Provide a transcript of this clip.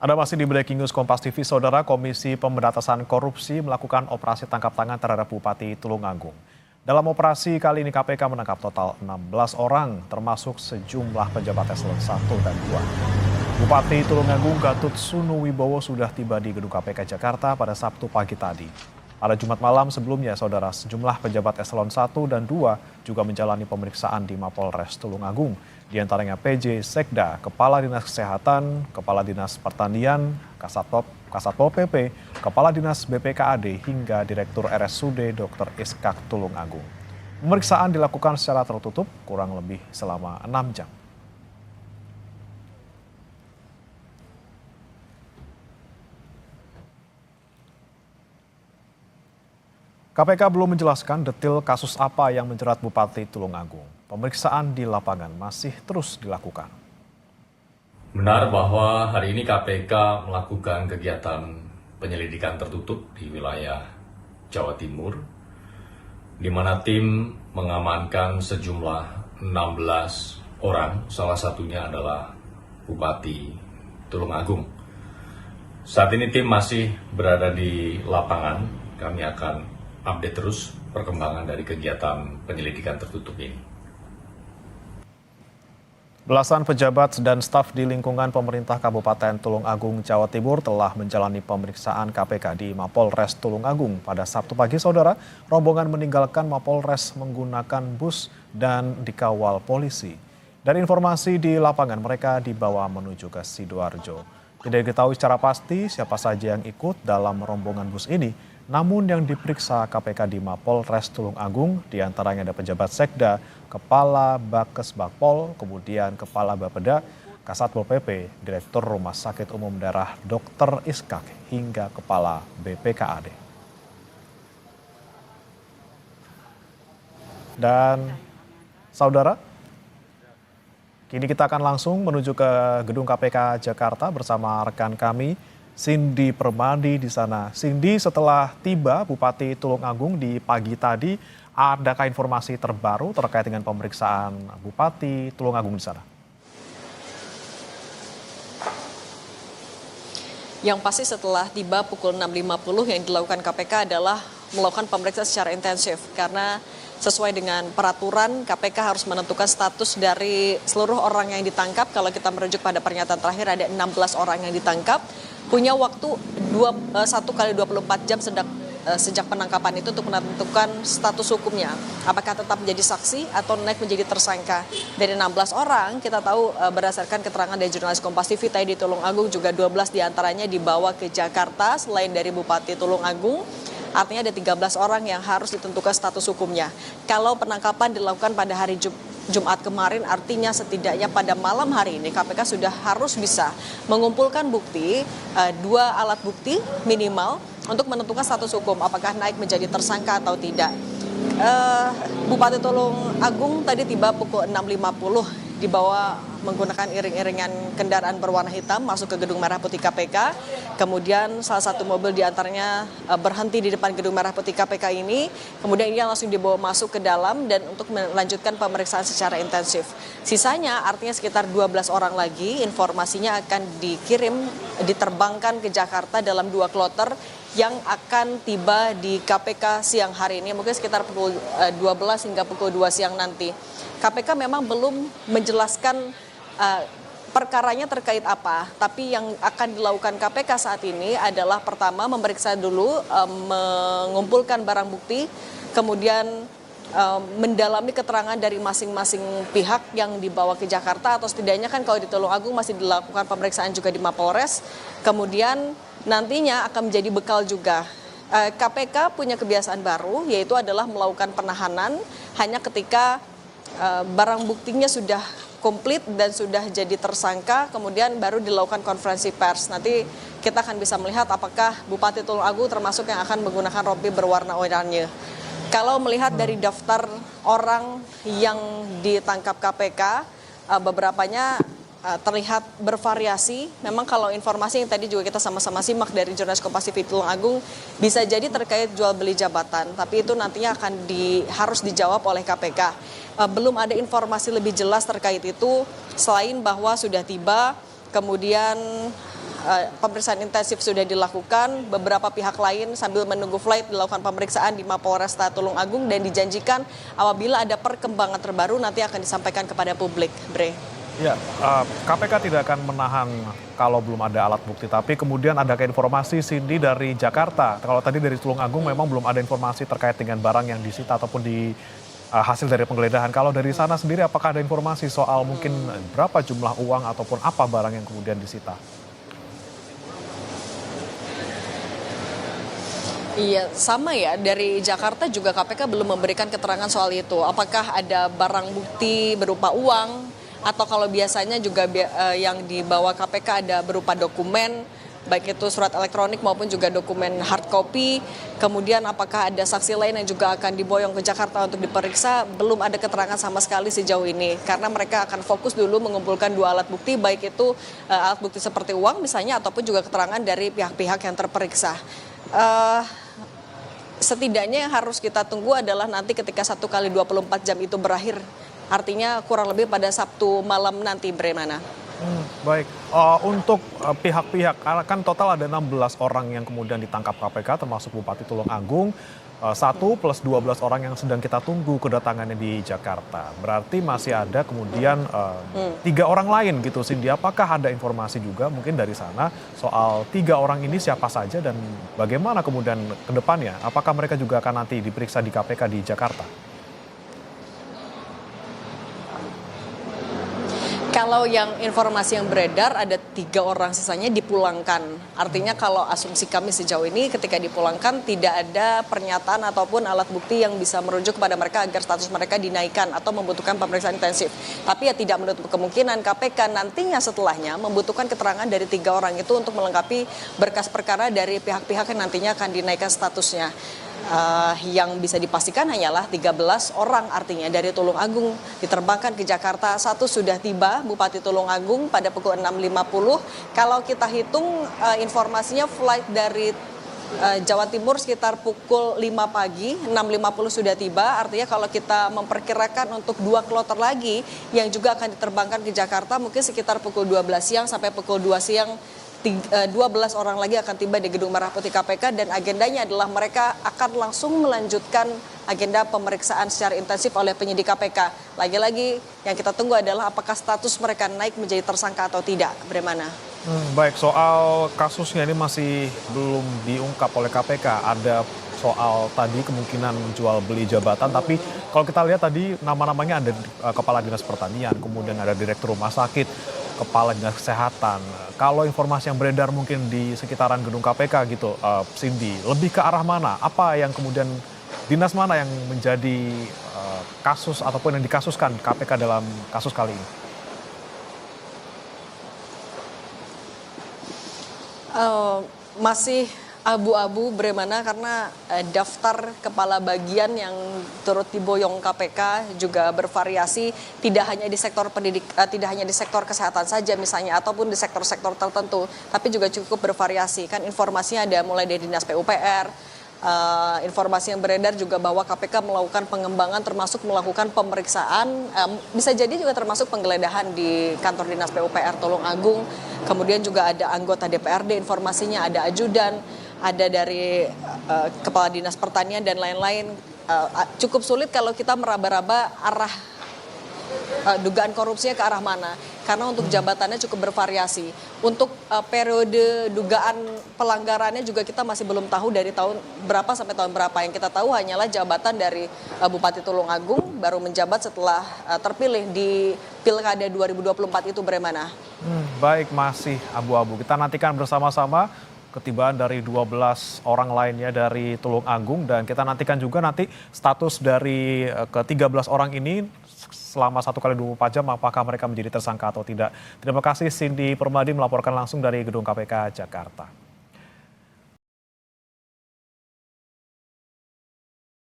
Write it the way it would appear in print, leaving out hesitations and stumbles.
Anda masih di Breaking News Kompas TV, Saudara. Komisi Pemberantasan Korupsi melakukan operasi tangkap tangan terhadap Bupati Tulungagung. Dalam operasi kali ini KPK menangkap total 16 orang, termasuk sejumlah pejabat eselon 1 dan 2. Bupati Tulungagung Gatut Sunu Wibowo sudah tiba di Gedung KPK Jakarta pada Sabtu pagi tadi. Pada Jumat malam sebelumnya, Saudara, sejumlah pejabat eselon 1 dan 2 juga menjalani pemeriksaan di Mapolres Tulungagung. Di antaranya PJ Sekda, Kepala Dinas Kesehatan, Kepala Dinas Pertanian, Kasatpol PP, Kepala Dinas BPKAD, hingga Direktur RSUD Dr. Iskak Tulungagung. Pemeriksaan dilakukan secara tertutup kurang lebih selama 6 jam. KPK belum menjelaskan detail kasus apa yang menjerat Bupati Tulungagung. Pemeriksaan di lapangan masih terus dilakukan. Benar bahwa hari ini KPK melakukan kegiatan penyelidikan tertutup di wilayah Jawa Timur, di mana tim mengamankan sejumlah 16 orang, salah satunya adalah Bupati Tulungagung. Saat ini tim masih berada di lapangan, kami akan update terus perkembangan dari kegiatan penyelidikan tertutup ini. Belasan pejabat dan staf di lingkungan pemerintah Kabupaten Tulungagung, Jawa Timur telah menjalani pemeriksaan KPK di Mapolres Tulungagung. Pada Sabtu pagi, Saudara, rombongan meninggalkan Mapolres menggunakan bus dan dikawal polisi. Dari informasi di lapangan, mereka dibawa menuju ke Sidoarjo. Tidak diketahui secara pasti siapa saja yang ikut dalam rombongan bus ini, namun yang diperiksa KPK di Mapolres Tulungagung diantaranya ada pejabat Sekda, Kepala Bakes Bakpol, kemudian Kepala Bapeda, Kasatpol PP, Direktur Rumah Sakit Umum Daerah Dr. Iskak, hingga Kepala BPKAD. Dan Saudara, kini kita akan langsung menuju ke Gedung KPK Jakarta bersama rekan kami, Cindy Permadi di sana. Cindy, setelah tiba Bupati Tulungagung di pagi tadi, adakah informasi terbaru terkait dengan pemeriksaan Bupati Tulungagung di sana? Yang pasti setelah tiba pukul 6.50 yang dilakukan KPK adalah melakukan pemeriksaan secara intensif karena sesuai dengan peraturan KPK harus menentukan status dari seluruh orang yang ditangkap. Kalau kita merujuk pada pernyataan terakhir ada 16 orang yang ditangkap, punya waktu 1 kali 24 jam sejak penangkapan itu untuk menentukan status hukumnya. Apakah tetap menjadi saksi atau naik menjadi tersangka. Dari 16 orang kita tahu berdasarkan keterangan dari jurnalis Kompas TV tadi di Tulungagung juga 12 diantaranya dibawa ke Jakarta selain dari Bupati Tulungagung. Artinya ada 13 orang yang harus ditentukan status hukumnya. Kalau penangkapan dilakukan pada hari Jumat kemarin, artinya setidaknya pada malam hari ini KPK sudah harus bisa mengumpulkan bukti, 2 alat bukti minimal untuk menentukan status hukum, apakah naik menjadi tersangka atau tidak. Bupati Tulungagung tadi tiba pukul 6.50 dibawa menggunakan iring-iringan kendaraan berwarna hitam masuk ke Gedung Merah Putih KPK. Kemudian salah satu mobil diantaranya berhenti di depan Gedung Merah Putih KPK ini. Kemudian ia langsung dibawa masuk ke dalam dan untuk melanjutkan pemeriksaan secara intensif. Sisanya artinya sekitar 12 orang lagi informasinya akan diterbangkan ke Jakarta dalam 2 kloter yang akan tiba di KPK siang hari ini, mungkin sekitar pukul 12 hingga pukul 2 siang nanti. KPK memang belum menjelaskan perkaranya terkait apa, tapi yang akan dilakukan KPK saat ini adalah pertama memeriksa dulu, mengumpulkan barang bukti, kemudian mendalami keterangan dari masing-masing pihak yang dibawa ke Jakarta, atau setidaknya kan kalau di Tulungagung masih dilakukan pemeriksaan juga di Mapolres, kemudian nantinya akan menjadi bekal juga. KPK punya kebiasaan baru, yaitu adalah melakukan penahanan hanya ketika barang buktinya sudah komplit dan sudah jadi tersangka, kemudian baru dilakukan konferensi pers. Nanti kita akan bisa melihat apakah Bupati Tulungagung termasuk yang akan menggunakan rompi berwarna oranye. Kalau melihat dari daftar orang yang ditangkap KPK, beberapanya terlihat bervariasi. Memang kalau informasi yang tadi juga kita sama-sama simak dari jurnalis Kompas TV Tulungagung bisa jadi terkait jual beli jabatan, tapi itu nantinya akan harus dijawab oleh KPK. Belum ada informasi lebih jelas terkait itu selain bahwa sudah tiba, kemudian pemeriksaan intensif sudah dilakukan, beberapa pihak lain sambil menunggu flight dilakukan pemeriksaan di Mapolresta Tulungagung dan dijanjikan apabila ada perkembangan terbaru nanti akan disampaikan kepada publik. Bre. Ya, KPK tidak akan menahan kalau belum ada alat bukti, tapi kemudian ada informasi Cindy dari Jakarta. Kalau tadi dari Tulungagung memang belum ada informasi terkait dengan barang yang disita ataupun di hasil dari penggeledahan. Kalau dari sana sendiri apakah ada informasi soal mungkin berapa jumlah uang ataupun apa barang yang kemudian disita? Iya, sama ya. Dari Jakarta juga KPK belum memberikan keterangan soal itu. Apakah ada barang bukti berupa uang atau kalau biasanya juga yang dibawa KPK ada berupa dokumen, baik itu surat elektronik maupun juga dokumen hard copy. Kemudian apakah ada saksi lain yang juga akan diboyong ke Jakarta untuk diperiksa, belum ada keterangan sama sekali sejauh ini. Karena mereka akan fokus dulu mengumpulkan 2 alat bukti, baik itu alat bukti seperti uang misalnya ataupun juga keterangan dari pihak-pihak yang terperiksa. Setidaknya yang harus kita tunggu adalah nanti ketika 1 kali 24 jam itu berakhir. Artinya kurang lebih pada Sabtu malam nanti, Bremana. Baik, untuk pihak-pihak, kan total ada 16 orang yang kemudian ditangkap KPK termasuk Bupati Tulungagung, 1 plus 12 orang yang sedang kita tunggu kedatangannya di Jakarta. Berarti masih ada kemudian 3 orang lain gitu, Cindy. Apakah ada informasi juga mungkin dari sana soal 3 orang ini siapa saja dan bagaimana kemudian ke depannya? Apakah mereka juga akan nanti diperiksa di KPK di Jakarta? Kalau yang informasi yang beredar ada 3 orang sisanya dipulangkan. Artinya kalau asumsi kami sejauh ini ketika dipulangkan tidak ada pernyataan ataupun alat bukti yang bisa merujuk kepada mereka agar status mereka dinaikkan atau membutuhkan pemeriksaan intensif. Tapi ya tidak menutup kemungkinan KPK nantinya setelahnya membutuhkan keterangan dari 3 orang itu untuk melengkapi berkas perkara dari pihak-pihak yang nantinya akan dinaikkan statusnya. Yang bisa dipastikan hanyalah 13 orang, artinya dari Tulungagung diterbangkan ke Jakarta. 1 sudah tiba, Bupati Tulungagung pada pukul 6.50. Kalau kita hitung informasinya flight dari Jawa Timur sekitar pukul 5 pagi, 6.50 sudah tiba. Artinya kalau kita memperkirakan untuk 2 kloter lagi yang juga akan diterbangkan ke Jakarta mungkin sekitar pukul 12 siang sampai pukul 2 siang. 12 orang lagi akan tiba di Gedung Merah Putih KPK dan agendanya adalah mereka akan langsung melanjutkan agenda pemeriksaan secara intensif oleh penyidik KPK. Lagi-lagi yang kita tunggu adalah apakah status mereka naik menjadi tersangka atau tidak. Bagaimana? Baik, soal kasusnya ini masih belum diungkap oleh KPK. Ada soal tadi kemungkinan jual beli jabatan, tapi kalau kita lihat tadi nama-namanya ada Kepala Dinas Pertanian, kemudian ada Direktur Rumah Sakit, Kepala Dinas Kesehatan. Kalau informasi yang beredar mungkin di sekitaran gedung KPK gitu, Cindy, lebih ke arah mana? Apa yang kemudian dinas mana yang menjadi kasus ataupun yang dikasuskan KPK dalam kasus kali ini? Masih abu-abu Bremana karena daftar kepala bagian yang turut diboyong KPK juga bervariasi, tidak hanya di sektor tidak hanya di sektor kesehatan saja misalnya ataupun di sektor-sektor tertentu, tapi juga cukup bervariasi. Kan informasinya ada mulai dari Dinas PUPR, informasi yang beredar juga bahwa KPK melakukan pengembangan termasuk melakukan pemeriksaan, bisa jadi juga termasuk penggeledahan di kantor Dinas PUPR Tulungagung, kemudian juga ada anggota DPRD, informasinya ada ajudan, ada dari Kepala Dinas Pertanian dan lain-lain. Cukup sulit kalau kita meraba-raba arah dugaan korupsinya ke arah mana. Karena untuk jabatannya cukup bervariasi. Untuk periode dugaan pelanggarannya juga kita masih belum tahu dari tahun berapa sampai tahun berapa. Yang kita tahu hanyalah jabatan dari Bupati Tulungagung baru menjabat setelah terpilih di Pilkada 2024 itu. Bagaimana? Baik, masih abu-abu. Kita nantikan bersama-sama ketibaan dari 12 orang lainnya dari Tulungagung dan kita nantikan juga nanti status dari ke-13 orang ini selama 1 kali 24 jam apakah mereka menjadi tersangka atau tidak. Terima kasih Cindy Permadi melaporkan langsung dari Gedung KPK Jakarta.